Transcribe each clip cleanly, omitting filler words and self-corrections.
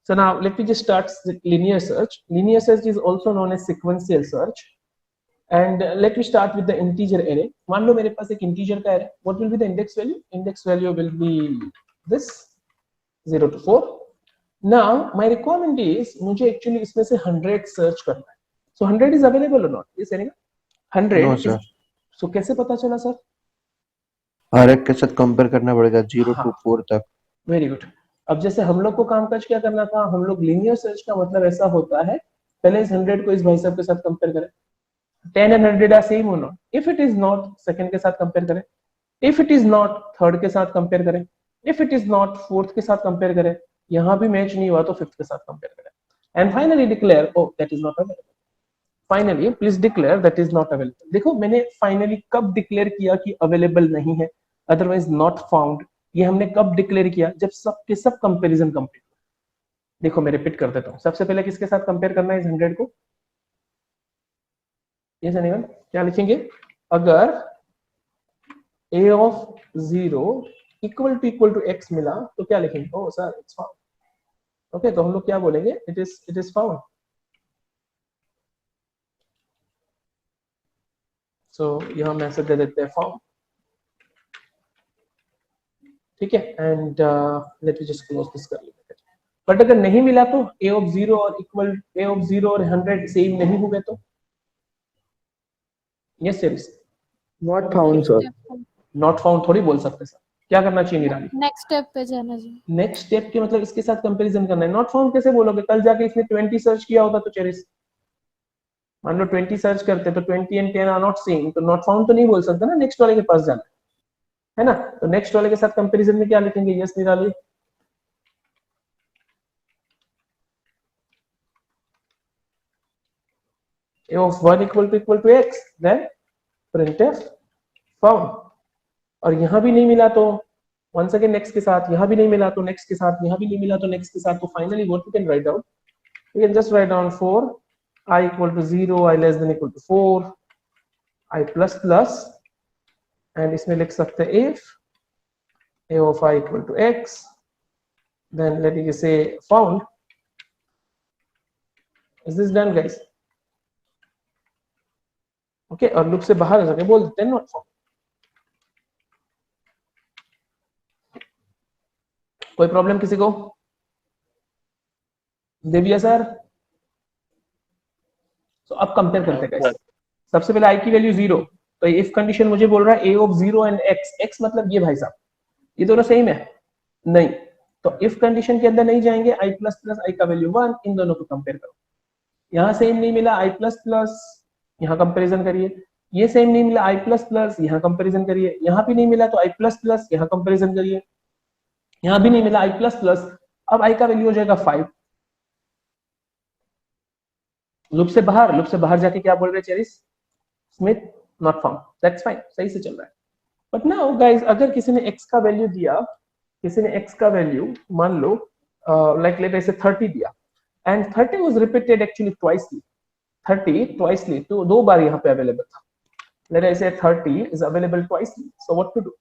So now let me just start linear search. Linear search is also known as sequential search. And let me start with the integer array. मान लो मेरे पास एक integer का array. What will be the index value? Index value will be this 0 to 4. Now my requirement is मुझे actually इसमें से 100 search करना है. So 100 is available or not? Yes, anyone? 100 No, is. sir. So कैसे पता चला sir? हर एक के साथ कंपेयर करना पड़ेगा 0 to 4 तक. Very good. अब जैसे हम लोग को कामकाज क्या करना था, हम लोग लीनियर सर्च का मतलब ऐसा होता है, पहले इस 100 को इस भाई साहब के साथ कंपेयर करें, 10 and 100 आर सेम और not. If it is not, second के साथ कंपेयर करें. If it is not, third के साथ कंपेयर करें. If it is not, fourth के साथ कंपेयर करें. यहां भी मैच नहीं हुआ तो फिफ्थ के साथ कंपेयर करें. And finally declare oh that is not available. Finally please declare that is not available. देखो मैंने फाइनली कब डिक्लेयर किया कि अवेलेबल नहीं है, अदरवाइज नॉट फाउंड. ये हमने कब डिक्लेयर किया, जब सब के सब कंपैरिजन कंप्लीट. देखो मैं रिपीट कर देता हूं. सबसे पहले किसके साथ कंपेयर करना है इस 100 को? Yes anyone? क्या लिखेंगे? अगर a of 0 equal to x मिला तो क्या लिखेंगे? Oh sir it's found. Okay, तो हम लोग क्या बोलेंगे? It is found. सो यहां मैसेज दे देते हैं फाउंड. ठीक है, and let me just close this कर लेते हैं. बट अगर नहीं मिला तो a ऑफ 0 और इक्वल a ऑफ 0 और 100 सेम नहीं हुए तो? Yes sir. Not found sir. Not found थोड़ी बोल सकते सर. क्या करना चाहिए निराली? नेक्स्ट स्टेप पे जाना जी. नेक्स्ट स्टेप के मतलब इसके साथ कंपैरिजन करना है. नॉट फाउंड कैसे बोलोगे? कल जाके इसने 20 सर्च किया होता तो चेरिस, मान लो 20 सर्च करते तो 20 एंड 10 आर नॉट सेम, तो नॉट फाउंड तो नहीं बोल सकते ना, नेक्स्ट वाले के पास जाना है ना. तो नेक्स्ट वाले के साथ कंपैरिजन में क्या लिखेंगे? यस निराली? a of 1 equal to x, then printf found. और यहां भी नहीं मिला तो once again next के साथ, यहां भी नहीं मिला तो next के साथ, यहां भी नहीं मिला तो next के साथ. तो finally what we can write down? We can just write down for I equal to 0, I less than equal to 4, I plus plus, and इसमें लिख सकते हैं if a of I equal to x, then let me say found. Is this done guys? Okay, और loop से बाहर आ जाके बोल देते हैं नॉट फाउंड. कोई प्रॉब्लम किसी को? देविया सर? तो अब कंपेयर करते हैं. सबसे पहले i की वैल्यू 0, तो इफ कंडीशन मुझे बोल रहा है a ऑफ 0 एंड x मतलब ये भाई साहब ये दोनों सेम है नहीं, तो इफ कंडीशन के अंदर नहीं जाएंगे. i प्लस प्लस i का वैल्यू 1, इन दोनों को कंपेयर करो. यहां सेम नहीं मिला, i प्लस प्लस, यहाँ कंपैरिजन करिए. ये सेम नहीं मिला, i प्लस प्लस, यहाँ कंपैरिजन करिए. यहाँ भी नहीं मिला तो i प्लस प्लस, यहाँ कंपैरिजन करिए. यहाँ भी नहीं मिला, i प्लस प्लस. अब i का वैल्यू हो जाएगा 5. लूप से बाहर जाके क्या बोल रहे Cherish? Smith not found. That's fine, सही से चल रहा है. बट नाउ गाइस, अगर किसी ने x का वैल्यू दिया, किसी ने x का वैल्यू मान लो लाइक लेट अस से 30 दिया, एंड 30 वाज रिपीटेड एक्चुअली ट्वाइसली. 30 ट्वाइसली, तो दो बार यहाँ पे अवेलेबल था. Let us say 30 is available twice. So what to do?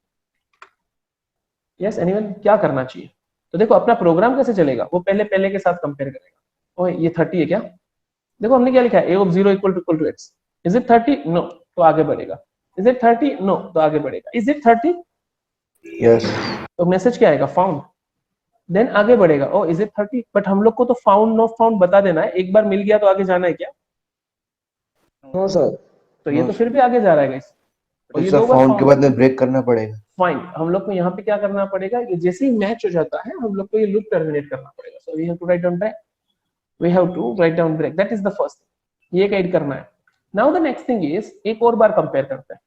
Yes, anyone? क्या करना चाहिए? तो देखो अपना प्रोग्राम कैसे चलेगा, वो पहले के साथ कंपेयर करेगा. ओए ये 30 है क्या? देखो हमने क्या लिखा है? a of 0 equal to x. Is it 30? No, तो आगे बढ़ेगा. Is it 30? No, तो आगे बढ़ेगा. Is it 30? Yes. तो मैसेज क्या आएगा? Found. Then आगे बढ़ेगा. Oh, is it 30? बट हम लोग को तो found not found बता देना है. एक बार मिल गया तो आगे जाना है क्या? No sir. तो ये तो फिर भी आगे जा रहा है गाइस. तो ये फाउंड के बाद में ब्रेक करना पड़ेगा. फाइन, हम लोग को यहाँ पे क्या करना पड़ेगा? ये जैसे ही मैच हो जाता है हम लोग को ये लूप टर्मिनेट करना पड़ेगा. So we have to write down break. We have to write down break. That is the first thing. ये गाइड करना है. Now the next thing is, एक और बार कंपेयर करते हैं.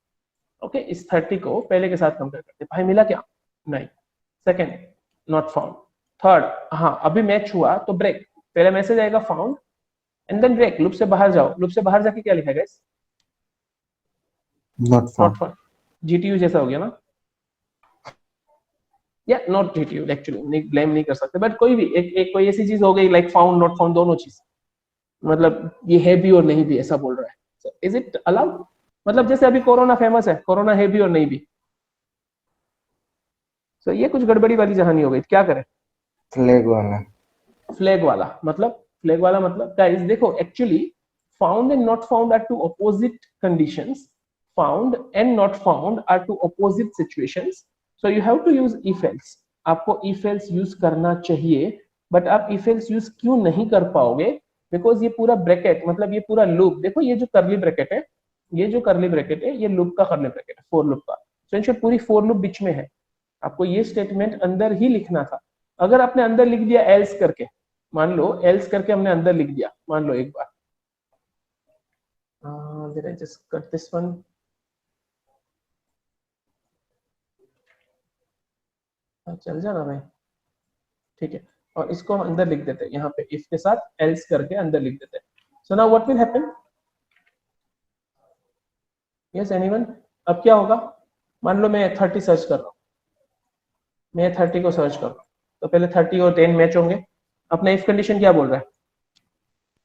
ओके, इस 30 को पहले के साथ कंपेयर करते हैं. भाई मिला क्या? नहीं. Second not found. थर्ड हाँ अभी मैच हुआ तो ब्रेक. पहले मैसेज आएगा found and then break. Loop से बाहर जाओ. लूप से बाहर जाके क्या लिखा है? Not found. GTU जैसा हो गया ना, या नॉट GTU एक्चुअली नहीं, ब्लेम नहीं कर सकते. बट कोई भी एक कोई ऐसी चीज हो गई लाइक फाउंड नॉट फाउंड, दोनों चीज मतलब ये है भी और नहीं भी, ऐसा बोल रहा है. Is it allowed? मतलब जैसे अभी कोरोना फेमस है, कोरोना है भी और नहीं भी. सो ये कुछ गड़बड़ी वाली कहानी हो गई. क्या करें? फ्लैग वाला. फ्लैग वाला मतलब गाइस देखो, actually found and not found are two opposite conditions. Found and not found are two opposite situations. So you have to use if else. आपको इफ एल्स यूज करना चाहिए, बट आप if else use क्यों नहीं कर पाओगे? Because ये पूरा ब्रैकेट, मतलब ये पूरा लूप, देखो ये जो करली ब्रैकेट है, ये जो करली ब्रैकेट है, ये लूप का करली ब्रैकेट है, फोर लूप का. तो इनसे पूरी फोर लूप बीच में है. आपको ये स्टेटमेंट अंदर ही लिखना था. अगर आपने अंदर लिख दिया एल्स करके, मान लो एल्स करके हमने अंदर लिख दिया, मान लो एक बार, did I just cut this one? चल जाना भाई, ठीक है. और इसको हम अंदर लिख देते हैं, यहाँ पे इफ के साथ एल्स करके अंदर लिख देते हैं. सो now what will happen? Yes anyone? अब क्या होगा? मान लो मैं 30 सर्च कर रहा हूँ, मैं 30 को सर्च कर रहा हूँ, तो पहले 30 और 10 मैच होंगे. अपना इफ कंडीशन क्या बोल रहा है?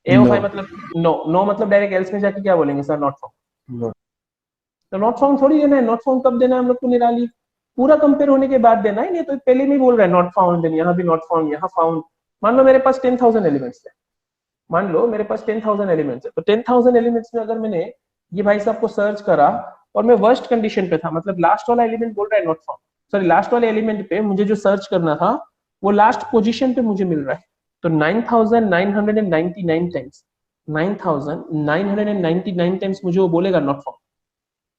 ए ऑफ No. आई मतलब नो. नो मतलब डायरेक्ट एल्स में जाके क्या बोलेंगे? Sir not found. No. तो नॉट फाउंड थोड़ी देना है. नॉट फाउंड कब देना है हम लोग को? निराली पूरा कंपेयर होने के बाद देना है. नहीं तो पहले में ही बोल रहा है नॉट फाउंड, देन यहाँ भी नॉट फाउंड, यहाँ फाउंड. मान लो मेरे पास 10,000 एलिमेंट्स है, मान लो मेरे पास 10,000 एलिमेंट्स है, तो 10,000 एलिमेंट्स में अगर मैंने ये भाई साहब को सर्च करा और मैं वर्स्ट कंडीशन पे था, मतलब लास्ट वाला एलिमेंट बोल रहा है नॉट फाउंड, सॉरी लास्ट वाले एलिमेंट पे मुझे जो सर्च करना था वो लास्ट पोजीशन पे मुझे मिल रहा है. तो 9,999 टाइम्स, 9,999 टाइम्स मुझे वो बोलेगा not found.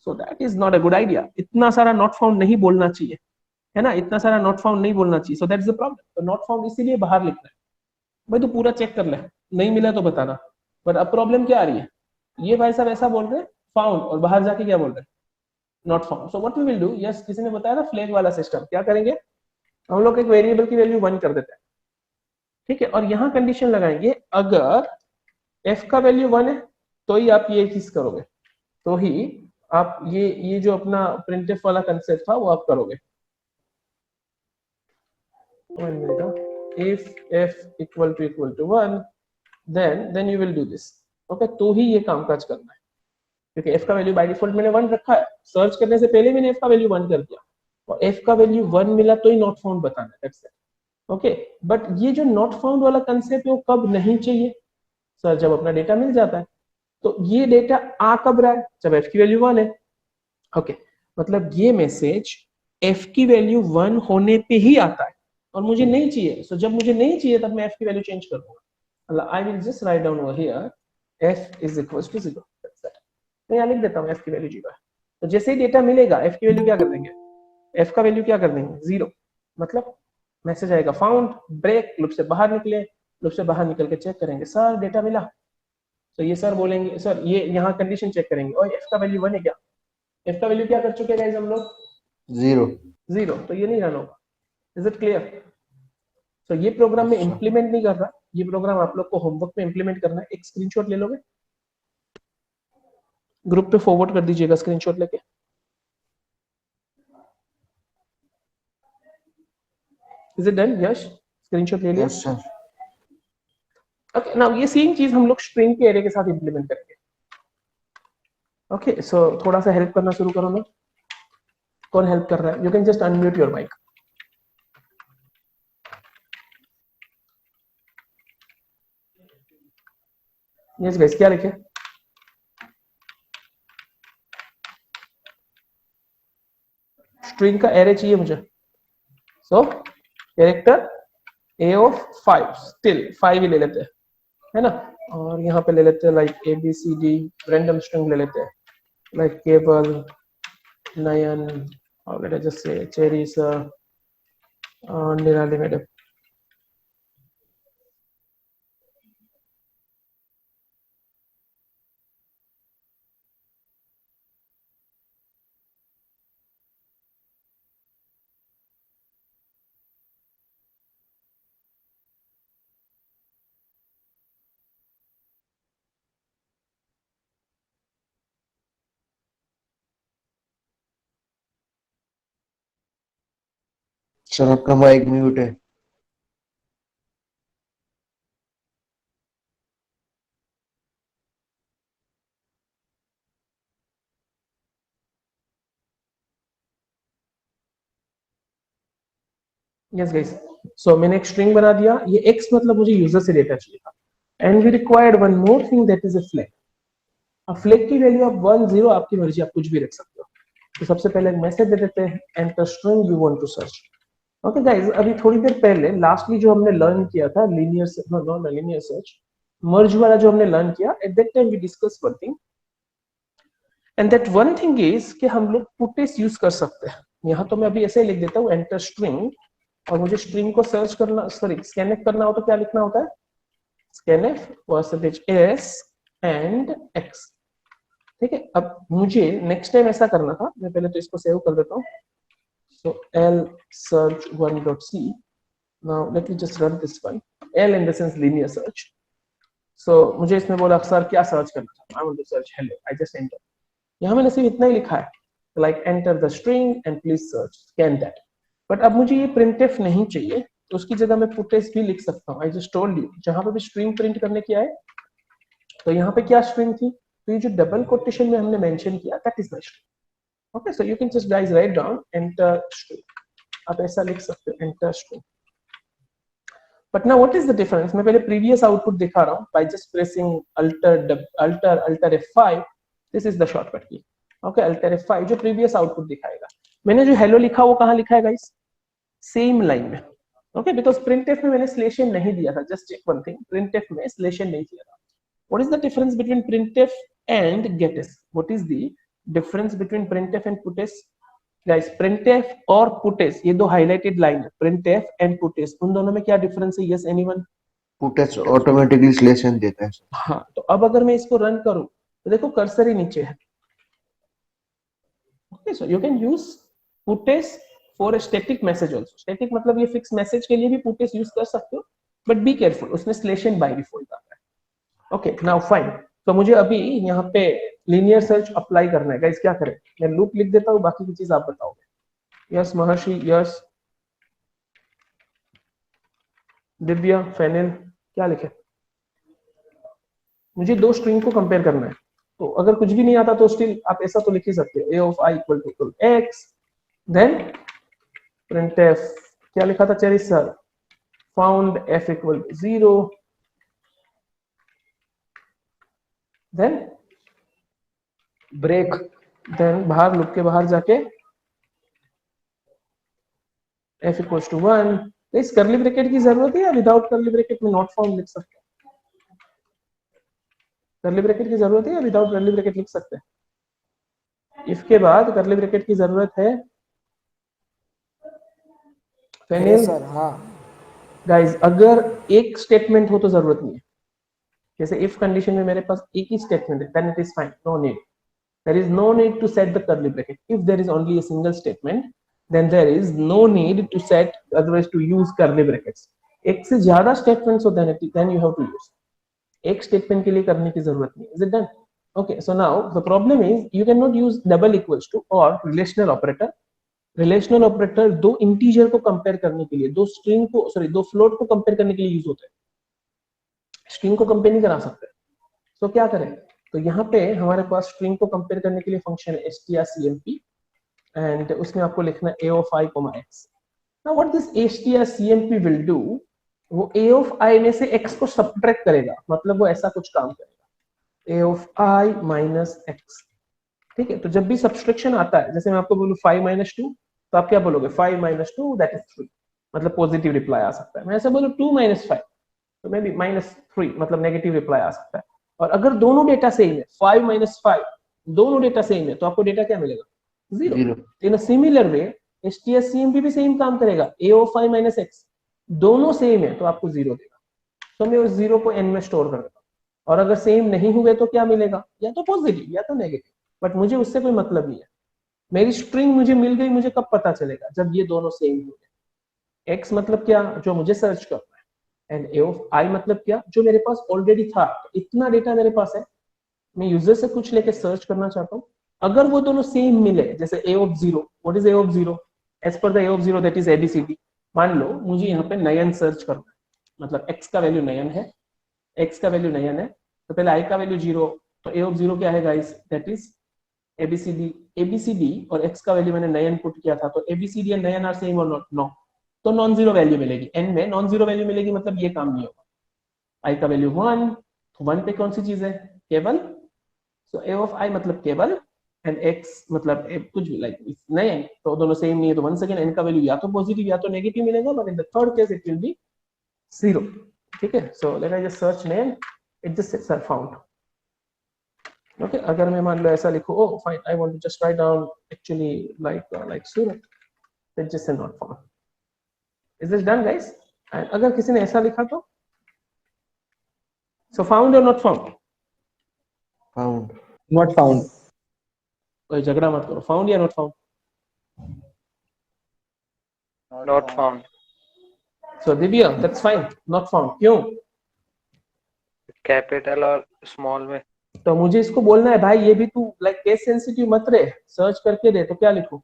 So that is not a good idea. इतना सारा नॉट फाउंड नहीं बोलना चाहिए, है ना? इतना सारा नॉट फाउंड नहीं बोलना चाहिए. So that is the problem. तो नॉट फाउंड इसीलिए बाहर लिखना है. भाई तो पूरा चेक कर ले, नहीं मिला तो बताना. बट अब प्रॉब्लम क्या आ रही है? ये भाई साहब ऐसा बोल रहे हैं फाउंड, और बाहर जाके क्या बोल रहे हैं? Not found. So what we will do, yes किसी ने बताया ना फ्लैग वाला सिस्टम, क्या करेंगे हम लोग? एक वेरिएबल की वैल्यू 1 कर देते हैं, ठीक है, और यहाँ कंडीशन लगाएंगे अगर f का वैल्यू 1 है तो ही आप ये चीज करोगे, तो ही आप ये जो अपना प्रिंटफ वाला कंसेप्ट था वो आप करोगे. if f equal to 1, then you will do this. Okay, तो ही ये काम काज करना है, क्योंकि f का वैल्यू बाय डिफॉल्ट मैंने 1 रखा है. सर्च करने से पहले मैंने f का वैल्यू 1 कर दिया, और f का वैल्यू 1 मिला तो ही नॉट फाउंड बताना है. That's it. ओके, बट ये जो नॉट फाउंड वाला कंसेप्ट है वो कब नहीं चाहिए? सर जब अपना डेटा मिल जाता है. तो ये डेटा आ कब रहा है? जब f की वैल्यू 1 है. ओके, मतलब ये मैसेज f की वैल्यू 1 होने पे ही आता है, और मुझे नहीं चाहिए. सो जब मुझे नहीं चाहिए तब मैं f की वैल्यू चेंज कर दूंगा. I will just write down over here f is equals to 0. मैं यहाँ लिख देता हूँ f की वैल्यू 0 है. तो जैसे ही डेटा मिलेगा f की वैल्यू क्या कर देंगे? f का वैल्यू क्या कर देंगे? 0. मतलब मैसेज आएगा फाउंड, ब्रेक, लूप से बाहर निकले, लूप से बाहर निकल के चेक करेंगे सर डेटा मिला. तो ये सर बोलेंगे सर ये यहाँ कंडीशन चेक करेंगे, और f का वैल्यू 1 है क्या? f का वैल्यू क्या कर चुके हैं हम लोग? 0. 0. तो ये नहीं रन होगा. Is it clear? तो ये प्रोग्राम में इंप्लीमेंट नहीं कर रहा, ये प्रोग्राम आप लोग को होमवर्क में इंप्लीमेंट करना है. एक स्क्रीनशॉट ले लोगे, ग्रुप पे फॉरवर्ड कर दीजिएगा स्क्रीनशॉट लेके. Is it done Yash? Screenshot ले लिया? Yes, sir. ओके, नाउ ये सेम चीज हम लोग स्ट्रिंग के एरे के साथ इंप्लीमेंट करेंगे. ओके, सो थोड़ा सा हेल्प करना शुरू करो ना. कौन हेल्प कर रहा है? You can just unmute your mic. Yes guys, क्या लिखे? स्ट्रिंग का एरे चाहिए मुझे. So character a of 5, still 5 ही ले लेते हैं, है ना? और यहाँ पे ले लेते हैं लाइक ABCD, रैंडम स्ट्रिंग ले लेते हैं लाइक केबल, नयन, और late us just say cherry sir, निराली मैडम. सर आपका माइक म्यूट है. यस गाइस, सो मैंने एक स्ट्रिंग बना दिया, ये x मतलब मुझे यूजर से डेटा चाहिए था, and we required one more thing that is a flag. अब फ्लैग की वैल्यू आप 1 0 आपकी मर्जी, आप कुछ भी रख सकते हो। तो सबसे पहले एक मैसेज दे देते हैं, enter string you want to search. Okay guys, अभी थोड़ी देर पहले लास्टली जो हमने लर्न किया था linear no linear search merge वाला जो हमने लर्न किया, at that time we discuss one thing, and that one thing is कि हम लोग पुटेस यूज कर सकते हैं। यहाँ तो मैं अभी ऐसे ही लिख देता हूँ एंटर स्ट्रिंग, और मुझे स्ट्रिंग को सर्च करना, सॉरी स्कैनफ करना हो तो क्या लिखना होता है, scanf percentage S and x. ठीक है, अब मुझे नेक्स्ट टाइम ऐसा करना था, मैं पहले तो इसको सेव कर देता हूँ। So L search 1.c, now let me just run this one, L in the sense linear search. So मुझे इसमें बोला सर क्या सर्च करना था, I want to search hello, I just enter. यहाँ मैंने सिर्फ इतना ही लिखा है, like enter the string and please search scan that. But अब मुझे ये प्रिंटफ नहीं चाहिए, तो उसकी जगह मैं पुटेस भी लिख सकता हूँ। आई जस्ट टोल्ड यू, जहां पे भी स्ट्रिंग प्रिंट करने की आए, तो यहाँ पे क्या स्ट्रिंग थी, तो ये जो डबल कोटेशन में हमने मेंशन किया, that is my string. Okay, so you can just guys write down enter string, आप ऐसा लिख सकते हो enter string. But now what is the difference, मैं पहले प्रीवियस आउटपुट दिखा रहा हूँ by just pressing alter F5, this is the shortcut की। ओके, अल्टर F5 जो प्रीवियस आउटपुट दिखाएगा। मैंने जो हेलो लिखा वो कहाँ लिखा है गाइस, सेम लाइन में। ओके, बिकॉज प्रिंटफ में मैंने स्लेशन नहीं दिया था, just check one thing, printf में स्लेशन नहीं दिया था। What is the difference between printf and getS? What is the difference between printf and putS? Guys, printf और putS ये दो highlighted line है, printf and putS, उन दोनों में क्या difference है? Yes, anyone? Puts automatically selection देता है। हाँ, तो अब अगर मैं इसको रन करूं तो देखो कर्सर ही नीचे है। Okay, so you can use putS for a static message also. Static मतलब ये फिक्स मैसेज के लिए भी putS यूज कर सकते हो, बट बी केयरफुल, उसमें स्लेशन बाय डिफॉल्ट आता है। ओके, नाउ फाइन, तो मुझे अभी यहाँ पे लीनियर सर्च अप्लाई करना है। गाइस क्या करें, मैं लूप लिख देता हूँ, बाकी की चीज आप बताओगे। यस महर्षि, यस दिव्या, फैनिल, क्या लिखे, मुझे दो स्ट्रिंग को कंपेयर करना है। तो अगर कुछ भी नहीं आता तो स्टिल आप ऐसा तो लिख ही सकते हो, a of i equal to x, then printf, क्या लिखा था Cherish sir, found f equal to 0, then break, then बाहर लूप के बाहर जाके f equals to 1। इस करली ब्रैकेट की जरूरत है या विदाउट करली ब्रैकेट में नॉट फाउंड लिख सकते हैं? करली ब्रैकेट की जरूरत है या विदाउट करली ब्रैकेट लिख सकते हैं? इफ के बाद करली ब्रैकेट की जरूरत है? है सर, हाँ। गाइस अगर एक स्टेटमेंट हो तो जरूरत नहीं है, जैसे इफ कंडीशन में मेरे पास एक ही स्टेटमेंट है, then it is fine, no need, there is no need to set the curly bracket. If there is only a single statement, then there is no need to set, otherwise to use curly brackets. एक से ज्यादा statements हो then you have to use, एक statement के लिए करने की जरूरत नहीं। Is it done? Okay, so now the problem is you cannot use double equals to or relational operator. relational operator दो integer को compare करने के लिए, दो string को, sorry, दो float को compare करने के लिए use होते हैं, string को compare नहीं करा सकते। तो क्या करें, तो यहाँ पे हमारे पास स्ट्रिंग को कंपेयर करने के लिए फंक्शन है strcmp, एंड उसमें आपको लिखना है a of i, x। Now what this strcmp will do, वो a of i में से x को सब्ट्रैक्ट करेगा, मतलब वो ऐसा कुछ काम करेगा, a of i minus x। ठीक है, तो जब भी सब्सट्रैक्शन आता है, जैसे मैं आपको बोलूं 5 minus 2, तो आप क्या बोलोगे, 5 minus 2 that is 3, मतलब पॉजिटिव रिप्लाई आ सकता है। मैं ऐसे बोलूं 2 minus 5, तो मे बी -3, मतलब नेगेटिव रिप्लाई आ सकता है। और अगर दोनों डेटा सेम है, 5 minus 5, दोनों डेटा सेम है, तो आपको डेटा क्या मिलेगा, 0। इन अ सिमिलर वे strcmp भी सेम काम करेगा, a of i minus x, दोनों सेम है तो आपको 0 देगा। तो मैं उस 0 को n में स्टोर कर देता हूँ, और अगर सेम नहीं हुए तो क्या मिलेगा, या तो पॉजिटिव या तो नेगेटिव, बट मुझे उससे कोई मतलब नहीं है। मेरी स्ट्रिंग मुझे मिल गई, मुझे कब पता चलेगा, जब ये दोनों सेम होंगे। x मतलब क्या, जो मुझे सर्च करना है, एंड a of i मतलब क्या, जो मेरे पास ऑलरेडी था। इतना डेटा मेरे पास है, मैं यूजर से कुछ लेके सर्च करना चाहता हूँ, अगर वो दोनों सेम मिले, जैसे a of 0, what is a of 0, as per the a of 0 that is abcd। मान लो मुझे यहाँ पे नयन सर्च करना है, मतलब x का वैल्यू नयन है, x का वैल्यू नयन है, तो पहले i का वैल्यू 0, तो a of 0 क्या है guys, that is abcd। abcd और x का वैल्यू मैंने नयन पुट किया था, तो abcd and nine are same और नॉट, नो, तो नॉन जीरो वैल्यू मिलेगी, n में नॉन जीरो वैल्यू मिलेगी, मतलब ये काम नहीं होगा। i का वैल्यू 1, तो 1 पे कौन सी चीज है, केवल, सो a ऑफ i मतलब केवल, एंड x मतलब कुछ भी लाइक नहीं, तो दोनों सेम नहीं है, तो वंस अगेन n का वैल्यू या तो पॉजिटिव या तो नेगेटिव मिलेगा, but in the third case it will be 0। ठीक है, so let I just search name, it just sets are found. Okay, अगर मैं मान लो ऐसा लिखूं, oh fine, I want to just write down actually like Surat, it just not found. Is this done guys? And अगर किसी ने ऐसा लिखा तो, सो फाउंड और not found? Found. not found. कोई झगड़ा मत करो, फाउंड या not found? Not found. So Divya, that's fine, not found, क्यों? कैपिटल और स्मॉल में। तो मुझे इसको बोलना है भाई, ये भी तू लाइक केस सेंसिटिव मत रहे, सर्च करके दे, तो क्या लिखूं?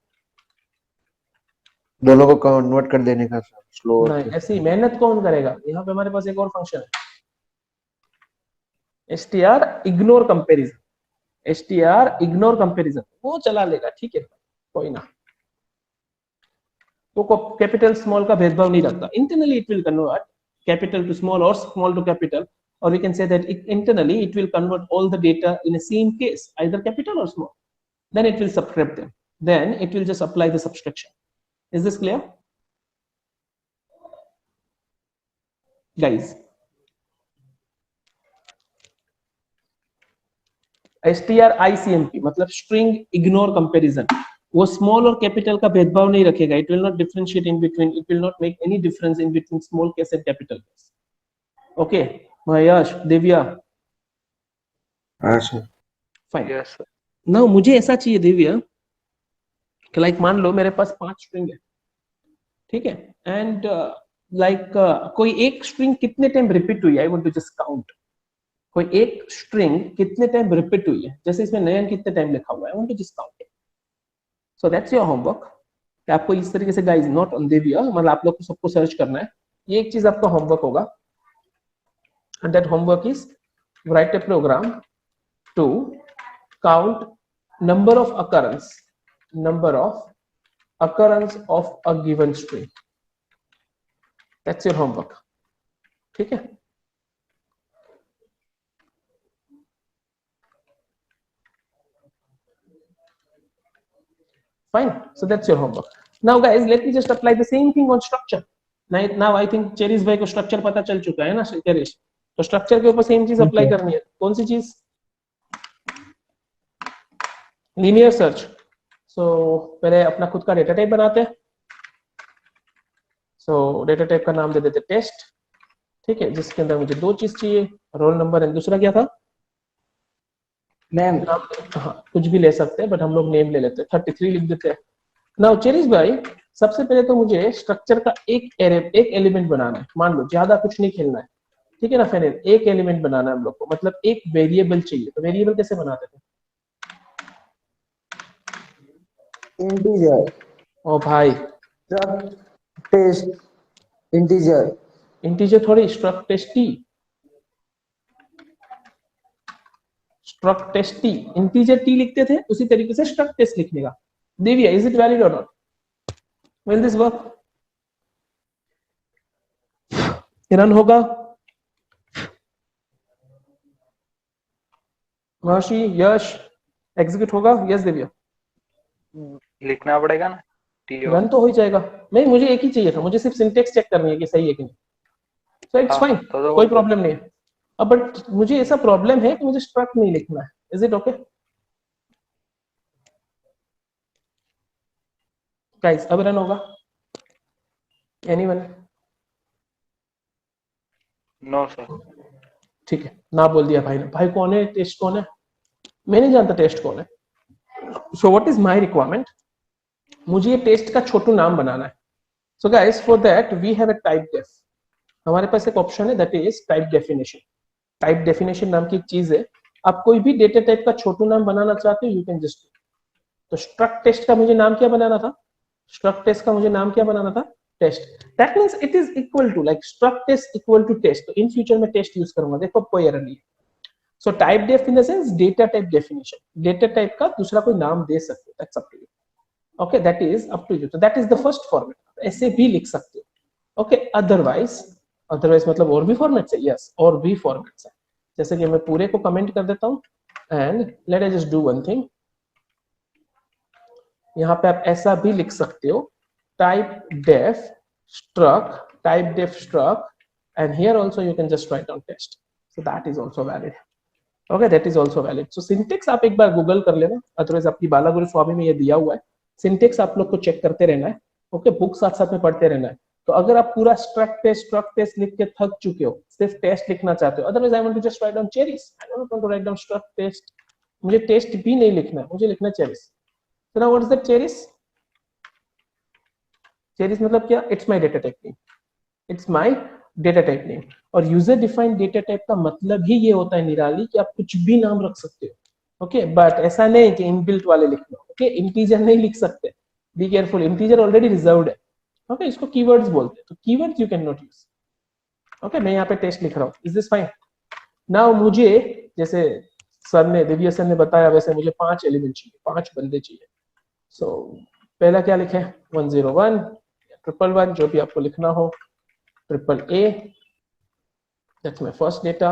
दोनों को कन्वर्ट कर देने का सर, स्लो नहीं, ऐसी मेहनत कौन करेगा? यहाँ पे हमारे पास एक और फंक्शन है, str ignore comparison, str ignore comparison, वो चला लेगा, ठीक है, कोई ना, वो कैपिटल स्मॉल का भेदभाव नहीं रखता। Internally it will convert capital to small और small to capital, or we can say that internally it will convert all the data in a same case, either capital or small, then it will subtract them, then it will just apply the subtraction. Is this clear guys? stricmp मतलब string ignore comparison, वो small और capital का भेदभाव नहीं रखेगा, it will not differentiate in between, it will not make any difference in between small case and capital case. Okay Mahesh, Divya, हाँ sir. Fine. Yes sir. Now मुझे ऐसा चाहिए दिव्या कि लाइक मान लो मेरे पास 5 स्ट्रिंग है, ठीक है, एंड लाइक कोई एक स्ट्रिंग कितने टाइम रिपीट हुई है, I want to just count, कोई एक स्ट्रिंग कितने टाइम रिपीट हुई है, जैसे इसमें नयन कितने टाइम लिखा हुआ है, I want to just count. So that's your homework, आपको इस तरीके से गाइस, नॉट ऑन दिव्या, मतलब आप लोग को सबको सर्च करना है, ये एक चीज आपका होमवर्क होगा, and that homework is write a program to count number of occurrence of a given string. That's your homework. ठीक है, fine, so that's your homework. Now guys, let me just apply the same thing on structure. Now I think Cherish भाई को structure पता चल चुका है ना cherries, तो स्ट्रक्चर के ऊपर सेम चीज अप्लाई करनी है। कौन सी चीज? Linear search. सो पहले अपना खुद का डेटा टाइप बनाते हैं, सो डेटा टाइप का नाम दे देते टेस्ट, ठीक है, जिसके अंदर मुझे 2 चीज चाहिए, रोल नंबर एंड दूसरा क्या था, Name. नाम, हाँ कुछ भी ले सकते हैं, बट हम लोग नेम ले लेते हैं, 33 लिख देते हैं। नाउ चेरिस भाई, सबसे पहले तो मुझे स्ट्रक्चर का एक एलिमेंट बनाना है, मान लो ज्यादा कुछ नहीं खेलना है, ठीक है ना फैन, एक एलिमेंट बनाना है हम लोग को, मतलब एक वेरिएबल चाहिए, तो वेरिएबल कैसे बनाते थे? Integer. ओ भाई, Struct. Test. Integer. इंटीजर थोड़ी, struct tasty, struct tasty, integer T लिखते थे, उसी तरीके से स्ट्रक्ट टेस्ट लिखने का। दिव्या, इज इट वैलिड और not? Will this work? Run होगा? महर्षि, यश, एग्जीक्यूट होगा? यस दिव्या, लिखना पड़ेगा ना TO। रन तो हो ही जाएगा। नहीं, मुझे एक ही चाहिए था, मुझे सिर्फ सिंटेक्स चेक करनी है कि सही है कि नहीं, सो इट्स फाइन, तो कोई प्रॉब्लम नहीं है। अब बट मुझे ऐसा प्रॉब्लम है कि मुझे स्ट्रक्ट नहीं लिखना है, इज इट ओके गाइस? अब रन होगा? एनीवन? No sir. ठीक है, ना बोल दिया भाई ने। भाई कौन है टेस्ट, कौन है? मैं नहीं जानता टेस्ट कौन है। So what is my requirement? मुझे ये टेस्ट का छोटू नाम बनाना है। So guys, for that we have a typedef, हमारे पास एक ऑप्शन है that is type definition. Type definition नाम की एक चीज है, आप कोई भी डेटा टाइप का छोटू नाम बनाना चाहते हो, यू कैन जस्ट। तो स्ट्रक्ट टेस्ट का मुझे नाम क्या बनाना था? स्ट्रक्ट टेस्ट का मुझे नाम क्या बनाना था? Test. That means it is equal to like struct test equal to test, तो इन फ्यूचर में टेस्ट यूज करूंगा, देखो कोई एरर नहीं है। So type def in the sense data type definition, data type का दूसरा कोई नाम दे सकते हो, that's up to you. Okay, that is up to you. तो that is the first format, ऐसे भी लिख सकते हो, ओके, अदरवाइज मतलब और भी फॉर्मेट्स है, यस और भी फॉर्मेट्स है। जैसे कि मैं पूरे को कमेंट कर देता हूं and let us just do one thing. यहाँ पे आप ऐसा भी लिख सकते हो, typedef struct and here also you can just write down test, so that is also valid. Okay, that is also valid. So syntax आप एक बार गूगल कर लेना, अदरवाइज आपकी बालागुरु स्वामी में ये दिया हुआ है। सिंटेक्स आप लोग को चेक करते रहना है, ओके, बुक साथ साथ में पढ़ते रहना है। तो अगर आप पूरा स्ट्रक्ट टेस्ट लिख के थक चुके हो, सिर्फ टेस्ट लिखना चाहते हो, otherwise I want to just write down cherries, I don't want to write down struct test, मुझे टेस्ट भी नहीं लिखना है, मुझे लिखना है cherries. So now what is that cherries? Cherries मतलब क्या? It's my data type name, it's my data type name. और यूजर डिफाइंड डेटा टाइप का मतलब ही ये होता है निराली कि आप कुछ भी नाम रख सकते हो, ओके, बट ऐसा नहीं कि इनबिल्ट वाले लिखना, ओके, इंटीजर नहीं लिख सकते, be careful, integer already reserved है, ओके, इसको कीवर्ड्स बोलते हैं, तो keywords you can not use, okay. मैं यहाँ पे टेस्ट लिख रहा हूँ, इज दिस फाइन? नाउ मुझे जैसे सर ने, दिव्य सर ने बताया वैसे मुझे 5 एलिमेंट चाहिए, 5 बंदे चाहिए। सो पहला क्या लिखे? 101 111, जो भी आपको लिखना हो, AAA, that's my first data,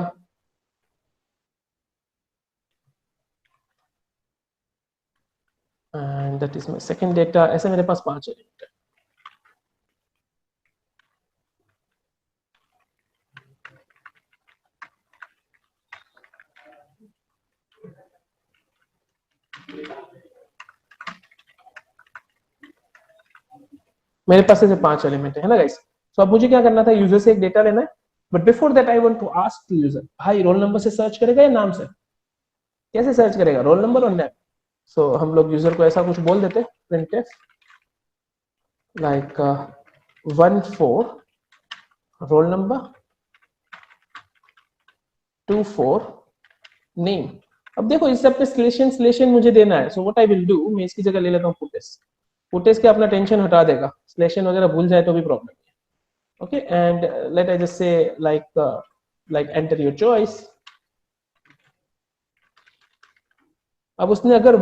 and that is my second data। ऐसे मेरे पास 5 एलिमेंट है। मेरे पास ऐसे 5 एलिमेंट है ना गाइस। तो अब मुझे क्या करना था, यूजर से एक डेटा लेना है, but before that I want to ask to user, भाई रोल नंबर से सर्च करेगा या नाम से? कैसे सर्च करेगा, रोल नंबर और नेम? सो हम लोग यूजर को ऐसा कुछ बोल देते, printf like 14 roll number 24 name. अब देखो इससे अपने स्लेशन मुझे देना है, so what I will do, मैं इसकी जगह ले लेता हूँ फुटेज के अपना टेंशन हटा देगा, स्लेशन वगैरह भूल जाए तो भी प्रॉब्लम नहीं, okay. And let I just say like enter your choice. अब उसने अगर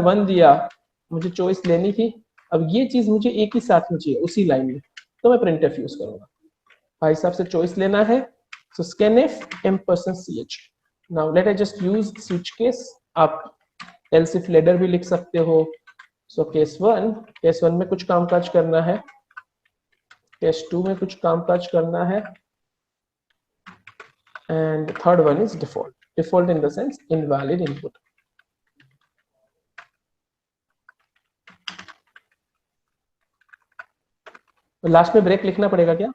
1 दिया, मुझे चॉइस लेनी थी, अब ये चीज मुझे एक ही साथ में चाहिए उसी लाइन में, तो मैं printf यूज करूंगा। भाई साहब से चॉइस लेना है, so scanf %ch। Now let I just use switch case, आप else if ladder भी लिख सकते हो। सो केस 1 में कुछ कामकाज करना है, केस 2 में कुछ कामकाज करना है, and third one is default in the sense invalid input. Last में ब्रेक लिखना पड़ेगा क्या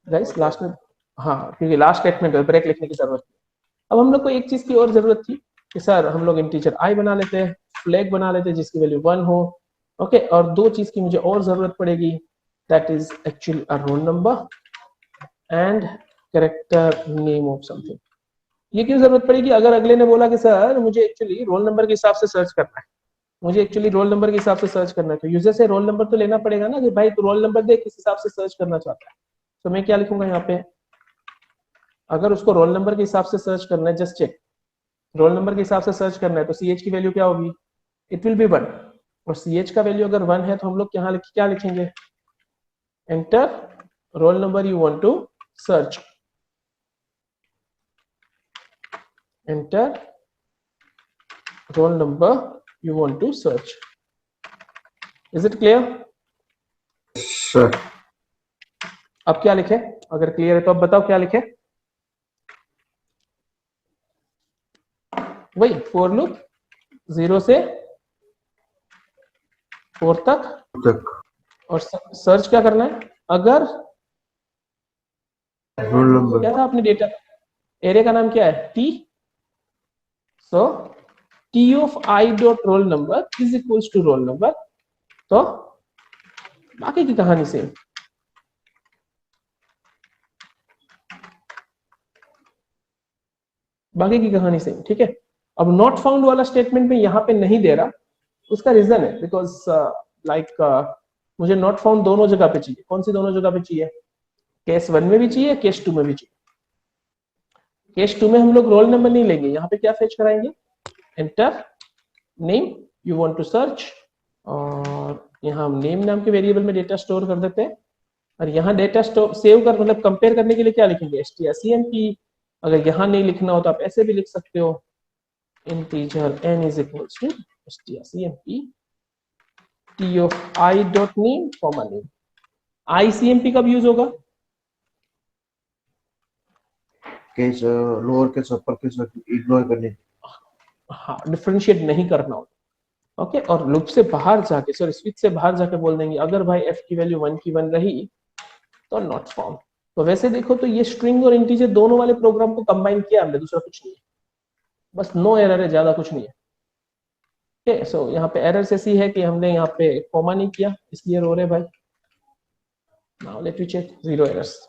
गाइस? लास्ट में, हाँ, क्योंकि लास्ट स्टेटमेंट है, ब्रेक लिखने की जरूरत है। अब हम लोग को एक चीज की और जरूरत थी कि सर हम लोग इंटीजर i बना लेते हैं, फ्लैग बना लेते हैं जिसकी वैल्यू 1 हो, ओके। और दो चीज की मुझे और जरूरत पड़ेगी, that is actually a roll number and character name of something. ये क्यों जरूरत पड़ेगी? अगर अगले ने बोला कि सर मुझे एक्चुअली रोल नंबर के हिसाब से सर्च करना है, तो यूजर से रोल नंबर तो लेना पड़ेगा ना कि भाई तू रोल नंबर दे, किस हिसाब से सर्च करना चाहता है। तो मैं क्या लिखूंगा यहाँ पे, अगर उसको रोल नंबर के हिसाब से सर्च करना है, जस्ट चेक, रोल नंबर के हिसाब से सर्च करना है, तो ch की वैल्यू क्या होगी? इट विल बी 1, और ch का वैल्यू अगर 1 है तो हम लोग क्या लिखेंगे? Enter roll number you want to search, enter roll number you want to search. Is it clear sir? अब क्या लिखे? अगर क्लियर है तो अब बताओ क्या लिखे? वही फॉर लूप 0 से 4 तक, और सर्च क्या करना है? अगर रोल नंबर क्या था अपने डेटा, एरे का नाम क्या है? t, so t of i dot roll number is equals to roll number. तो बाकी की कहानी सेम, ठीक है। अब नॉट फाउंड वाला स्टेटमेंट में यहाँ पे नहीं दे रहा, उसका रीजन है बिकॉज मुझे नॉट फाउंड दोनों जगह पे चाहिए। कौन सी दोनों जगह पे चाहिए? केस 1 में भी चाहिए, केस 2 में भी चाहिए। केस 2 में हम लोग रोल नंबर नहीं लेंगे, यहाँ पे क्या फेच कराएंगे? Enter name you want to search, और यहाँ हम नेम नाम के वेरिएबल में डेटा स्टोर कर देते हैं, और यहाँ डेटा स्टोर सेव कर मतलब कंपेयर करने के लिए क्या लिखेंगे, strcmp। अगर यहाँ नहीं लिखना हो तो आप ऐसे भी लिख सकते हो, integer n is equals to strcmp t of I dot name comma name। ICMP कब यूज होगा, case lower case upper case ignore करने। हाँ डिफरेंशिएट नहीं करना होगा। ओके, और लूप से बाहर जाके, सॉरी स्विच से बाहर जाके बोल देंगे अगर भाई f की वैल्यू 1 की 1 रही तो नॉट फाउंड। तो वैसे देखो तो ये स्ट्रिंग और इंटीजर दोनों वाले प्रोग्राम को कंबाइन किया हमने, दूसरा कुछ नहीं है, बस नो एरर है, ज्यादा कुछ नहीं है। ओके, सो यहाँ पे एरर ऐसी है कि हमने यहाँ पे कॉमा नहीं किया, इसलिए रो रहे भाई। Now let me check, 0 errors.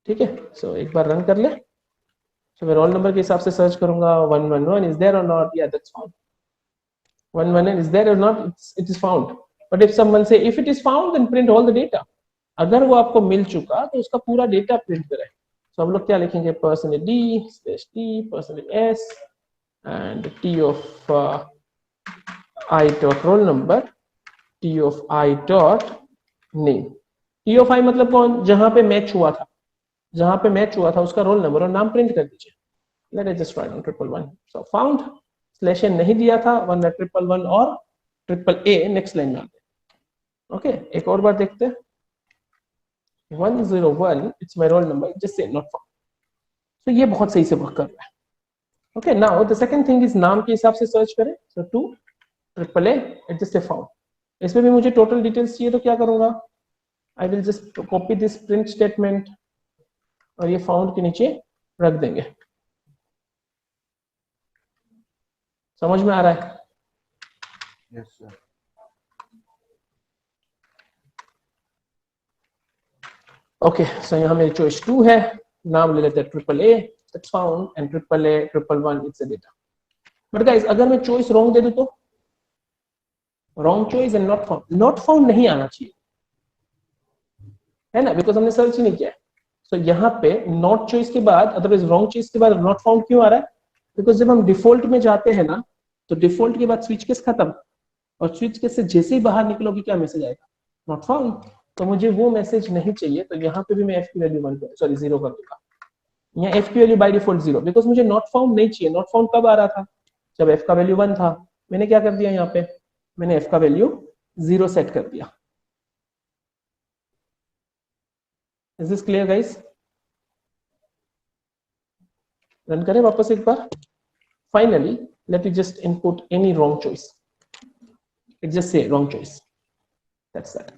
ठीक है, सो एक बार रन कर ले। सो मैं रोल नंबर के हिसाब से सर्च करूंगा, 111 इज देयर और नॉट, या that's found. 111 is there or not, it is found. But if someone say if it is found then print all the data, अगर वो आपको मिल चुका तो उसका पूरा डेटा प्रिंट करे। तो हम लोग क्या लिखेंगे, %d/t%s and t of I dot roll number, t of I dot name। t of I मतलब कौन, जहां पे मैच हुआ था, जहां पे मैच हुआ था उसका रोल नंबर और नाम प्रिंट कर दीजिए। Late us just right 111। सो फाउंड स्लैश n नहीं दिया था, 111 और AAA नेक्स्ट लाइन में आते। ओके, एक और बार देखते हैं, 101 it's my roll number, just say not found. तो ये बहुत सही से वर्क कर रहा है। Okay, now the second thing is नाम के हिसाब से सर्च करें। सो 2 AAA इट जस्ट से फाउंड। इसमें भी मुझे टोटल डिटेल्स चाहिए तो क्या करूंगा, आई will just copy this print statement और ये फाउंड के नीचे रख देंगे। समझ में आ रहा है? Yes sir. ओके, सो यहाँ मेरी चॉइस 2 है, नाम ले लेते हैं AAA that's found and AAA 111 it's a data। But guys अगर मैं चॉइस रॉन्ग दे दूं तो, wrong choice and not found नहीं आना चाहिए, है ना, बिकॉज हमने सर्च ही नहीं किया है। सो यहाँ पे नॉट चॉइस के बाद, अदरवाइज रॉन्ग चॉइस के बाद नॉट फाउंड क्यों आ रहा है, बिकॉज जब हम डिफॉल्ट में जाते हैं ना, तो डिफॉल्ट के बाद स्विच केस खत्म, और स्विच केस से जैसे ही बाहर निकलोगे क्या मैसेज आएगा, नॉट फाउंड। तो मुझे वो मैसेज नहीं चाहिए, तो यहाँ पे भी मैं f की वैल्यू 0 कर दूंगा। यहाँ f की वैल्यू बाय डिफॉल्ट 0, बिकॉज मुझे नॉट फाउंड नहीं चाहिए। नॉट फाउंड कब आ रहा था, जब f का वैल्यू 1 था। मैंने क्या कर दिया, यहाँ पे मैंने f का वैल्यू 0 सेट कर दिया। Is this clear guys? Run करें वापस एक बार। Finally let me just input any wrong choice, it just say wrong choice, that's that.